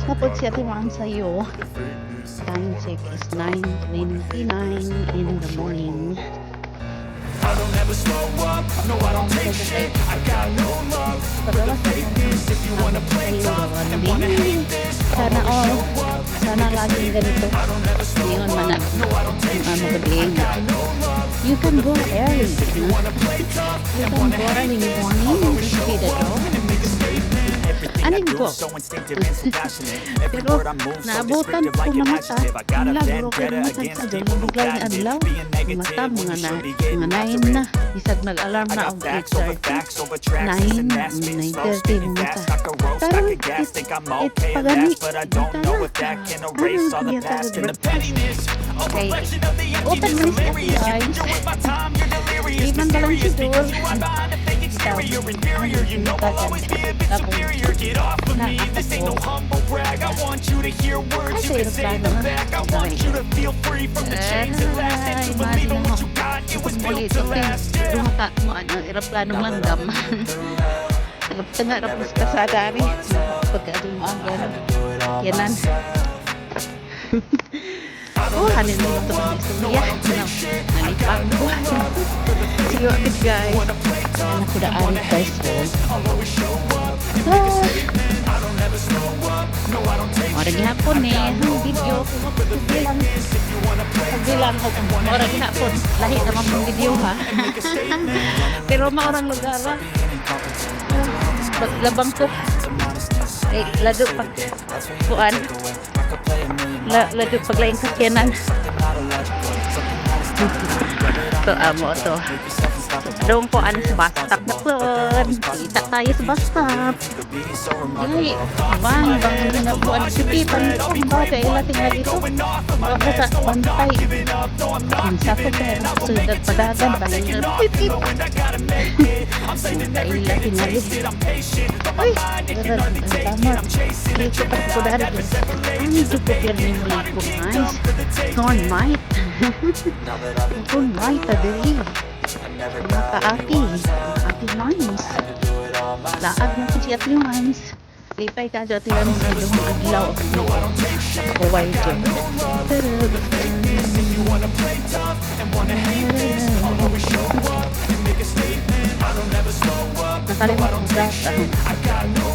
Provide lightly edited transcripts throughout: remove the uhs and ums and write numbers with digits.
Napod siya timaan sa'yo. Time check is 9:29 in the morning. I don't ever slow up, no I don't take shit, I got no love for the fakeness. If you wanna play tough and wanna hate this, Sana I'll all. show up and Sana make a laging ganito. statement. I don't ever slow Ngayon up, man na. no I don't take Ano shit, gabi I got no love You can go early. if you No? wanna play tough You and can wanna go hate early in the this, morning. I'll always Just show be the up door. and make a statement. Everything I Aning do ko. so instinctive and so passionate. Every Pero word I move so naabutan descriptive ko like an mga adjective. I got a Lagro ko vendetta mga against sa people who biglang patent it. adlaw. Being Mata negative when mga you na should be getting mga 9 after na. it. Isag nag-alarm I na got og facts over 8:30. facts over tracks. This and that, spitting slow, 9:30 spitting mga fast. ta. I could roast, I Pero could gas, think I'm okay at pagani, last, but I don't know if that can erase all the past and the pettiness. A Okay. reflection of the Open emptiness, mo na siya, hilarious. You guys. think you're worth my time, you're delirious, Di man ba lang mysterious, si because Dol? you hide behind a fake exterior, inferior. You know I'll always be a bit superior. Get off of me, this ain't no humble brag. I want you to hear words you can say them back. I want you to feel free from the chains that last, and to believe in what you got, it was built to last. Yeah. Dumata mo ano, eroplanong langgam. Tengah rapos kasada rin. Pagkadumagan. Yanan. Oh, hanin mo ito ng istorya. Nalipang ko. See you again, guys. Yan ako daan, guys. Orang gihapon eh. Ang video. Pagbilang ko. Orang gihapon. Lahi naman mong video ha. Pero maorang lugar ha. Paglabang ko. Eh, lado pag kuan. Lado paglaing sakyanan. Ito amo to. Doon po ano sa bus stop na po. Kita tayo sa bus stop. Ay, bang na po ano si Pipan. Ba kaya tinggal dito. Baka sa bantay. Ang sako pero sudah padagan bang pipip. Kaila tinggal dito. Ay, tama. Dito pa ko dari. Ano dito po yan ni mo guys. Corn might. Corn might adili. Maka-ati mines laag na ko siya mines lipay ka dyan tila mga lumang adlaw kuway dyan nakalimot ko data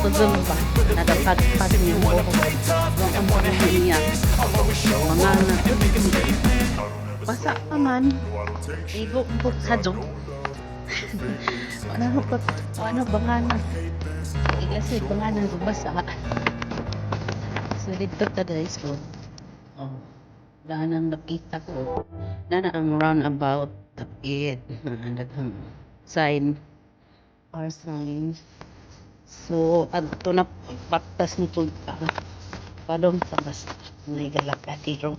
pagdun ba nagapad-pad niya mo ang pagkakas niya mga basa pa man igo po sa dog ano banganan kasi banganan basa so dito ta guys oh daan ang nakita ko na ang roundabout tapit naghang sign or sign so adto na paktas ni po padong sa basta may galak atiro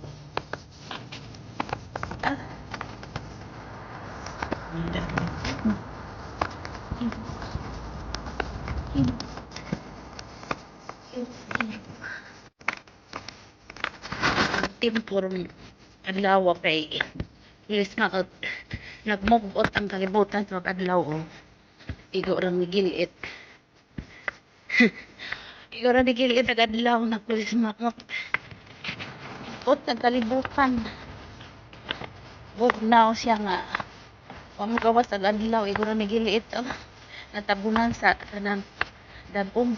Timpor adlaw kay ilis na nag-move out ang kalibutan sa adlaw igo ra migiliit igo ra migiliit ang adlaw nagpulis makap out ang kalibutan now siya nga pamagawa sa adlaw igo ra migiliit natabunan sa kanang dagong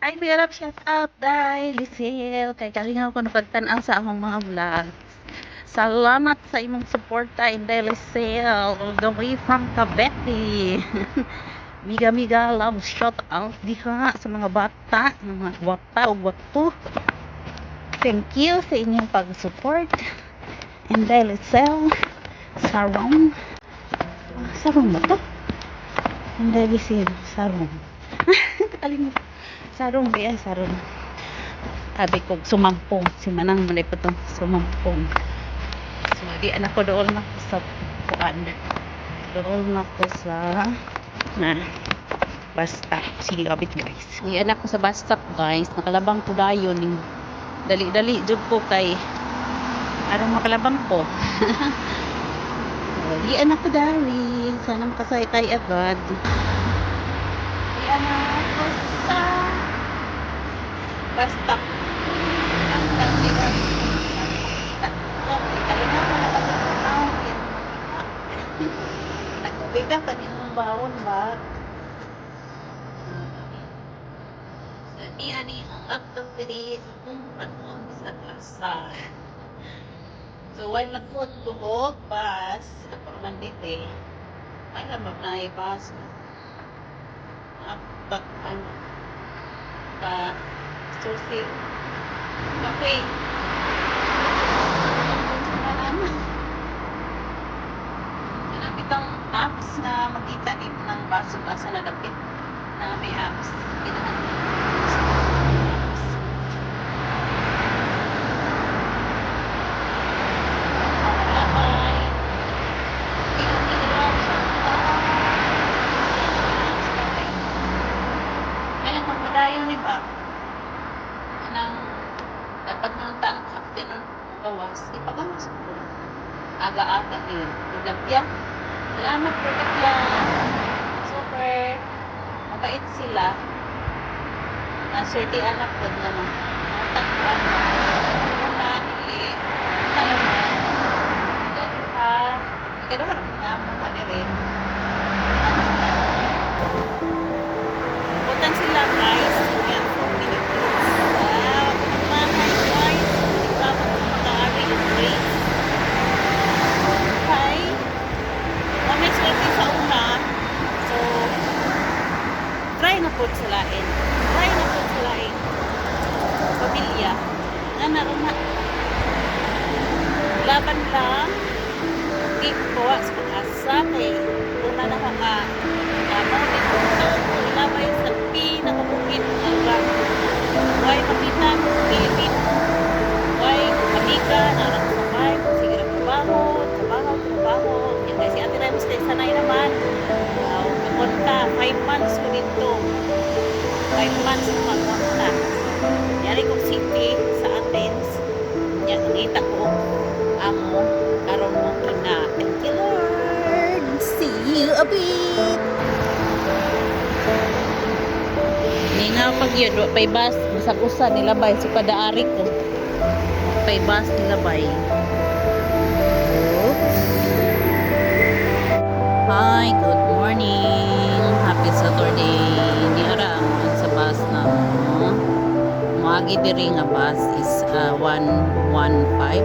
ay mayroon shout out dahil Lisel kay kalingaw ko napagtanaw sa among mga vlog. Salamat sa imong suporta in dahil Lisel all the way from Cavite. Miga love shout out diha sa mga bata mga gwapa o gwapo. Thank you sa inyong pag-support in dahil Lisel sarong ba to? In dahil Lisel sarong kalimut sarong ba sarong sabi ko sumampong si Manang manay pa itong sumampong so di anak ko doon na ko sa kuan doon na ko sa bus stop sige kapit guys di anak ko sa bus stop guys nakalabang ko dayon yung dali jud ko kay arang makalabang ko so, di anak ko dali sana makasay tayo agad di anak ko sa bus stop. Ang dami ka. Kalinapan na kasi ng tao. Nagbiga pa din ng bawon ba? Ani ang activity kung ano sa klasa. So, while nagtutubog, bus, kapag nandito para mapnaibas bak ano pa susi okay hanap itong apps na makita din ng baso basa na dapit na may apps dayon ni ba nang dapat nang tanong kapten ng gawas ipagawas ko aga-aga gabya salamat po gabya super mabait sila swerte anak ko naman tagpuan una talaman dahil ha pero harap nga mo pa rin butan sila guys yan 4 minutes wow kumahay guys ikaw mag-aari yung break okay may swerte sa una so try na po sulain pamilya nga naroon na laban lang di bawa sa pag-asa kay una na mga labay sa pinakabukid ng lugar why makita Pilipin why amiga nakakasabay sige na trabaho yan guys si Ate Ramos kay sanay naman kapunta 5 months ko dito 5 months na magpunta yari kong city sa Athens yan nakita ko amo karon mo kina thank you Lord see you a bit nga pag yun, pay bus, usag-usa nilabay, so kadaari ko. Pay bus nilabay. Oops. Hi, good morning. Happy Saturday. Di ara sa bus na mo. Magi diri nga bus is 115,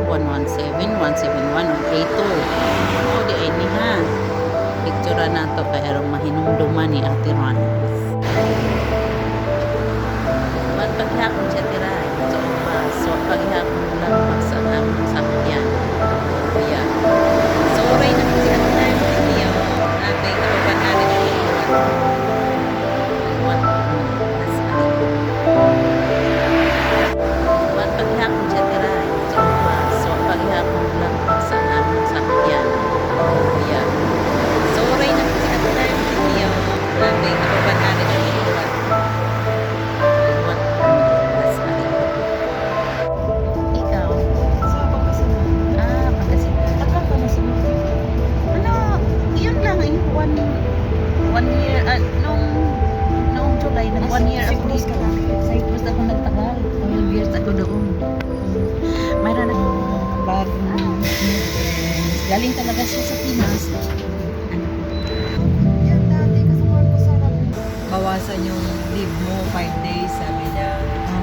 117, 171, o 82. O di ay ni ha. Picture na to kay arong mahinumduman ni Ate Rans. Paghihapon siya tira so paghihapon lang pagsagam sa yan kuya so oray na po siya na video natin kapapan natin ang iwan paghihapon siya tira so paghihapon lang pagsagam sa yan kuya so oray na po siya na video natin kapapan natin ang iwan noong July, nag 1 year ako dito. Cyprus ako nagtagal. 12 years ako doon. Mayroon na bagong galing talaga siya sa Pinas. Yan dati, kasubuan ko sana bawasan yung leave mo 5 days, sabi niya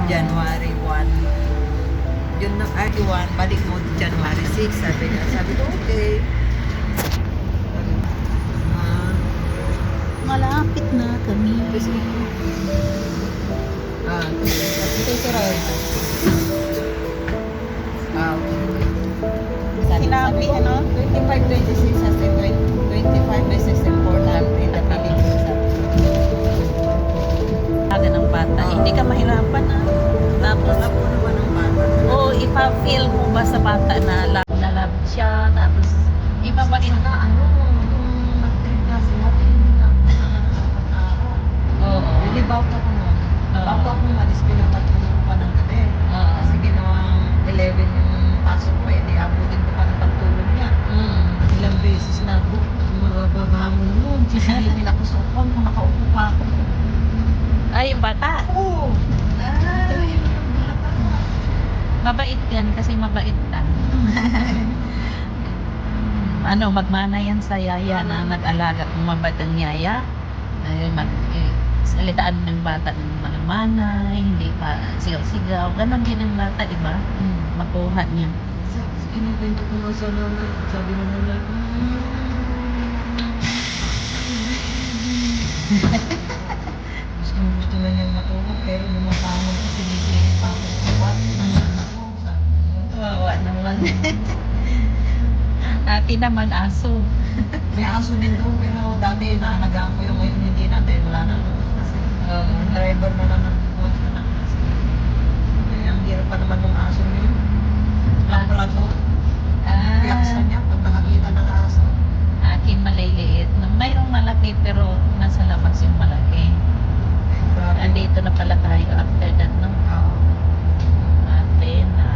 January 1 yun na 1 balik mo January 6 sabi niya, sabi ko okay Malapit na kami. ito si Roy Sinabi, ano? 25-26 as in 25 days is important in the Philippines. Aga ng bata. Hindi ka mahirapan na. Tapos, Ako naman ang bata. oo, ipa-feel mo ba sa bata na love siya, tapos iba pa rin na, ano, nag-trip kasi natin oo. Nilibaw ako nun. Oo. Bago ako umalis, pinapatulog ko pa ng gabi. Oo. Kasi ginawang 11 yung pasok ko, di abutin ko pa ng pagtulog niya. Ilang beses na mababangon nun. Sisilipin ako sa upuan kung nakaupo pa ako. Ay, yung bata. Oo. Ay, Mabait yan kasi mabait ka. Magmana yan sa yaya na nag-alaga kung mabait ang yaya. Salitaan ng bata ng mana, hindi pa sigaw-sigaw. Ganon din ang bata, di ba? Makuha niya. Kinukwento ko nga sa nanay. Sabi ng nanay, gusto na niyang matulog pero lumapangon kasi bibigyan pa ako ng ubat. Kawawa naman. Ate naman aso. May aso din doon pero dati naalagaan ko yung ngayon hindi na dahil wala na. Kasi driver na lang ng buwan na lang. Kaya ang hirap pa naman ng aso niyo. Ang pala to. Piyaksan niya pag nakakita ng aso. Akin maliliit. Mayroong malaki pero nasa labas yung malaki. Grabe. Andito na pala tayo after that, no? Oo. Ate na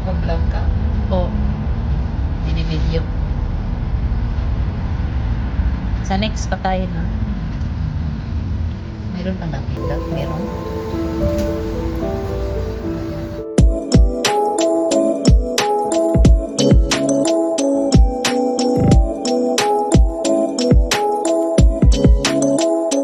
Mag-vlog ka. po. Binibideo. Sa next pa tayo, no? Meron pa nakita? Meron?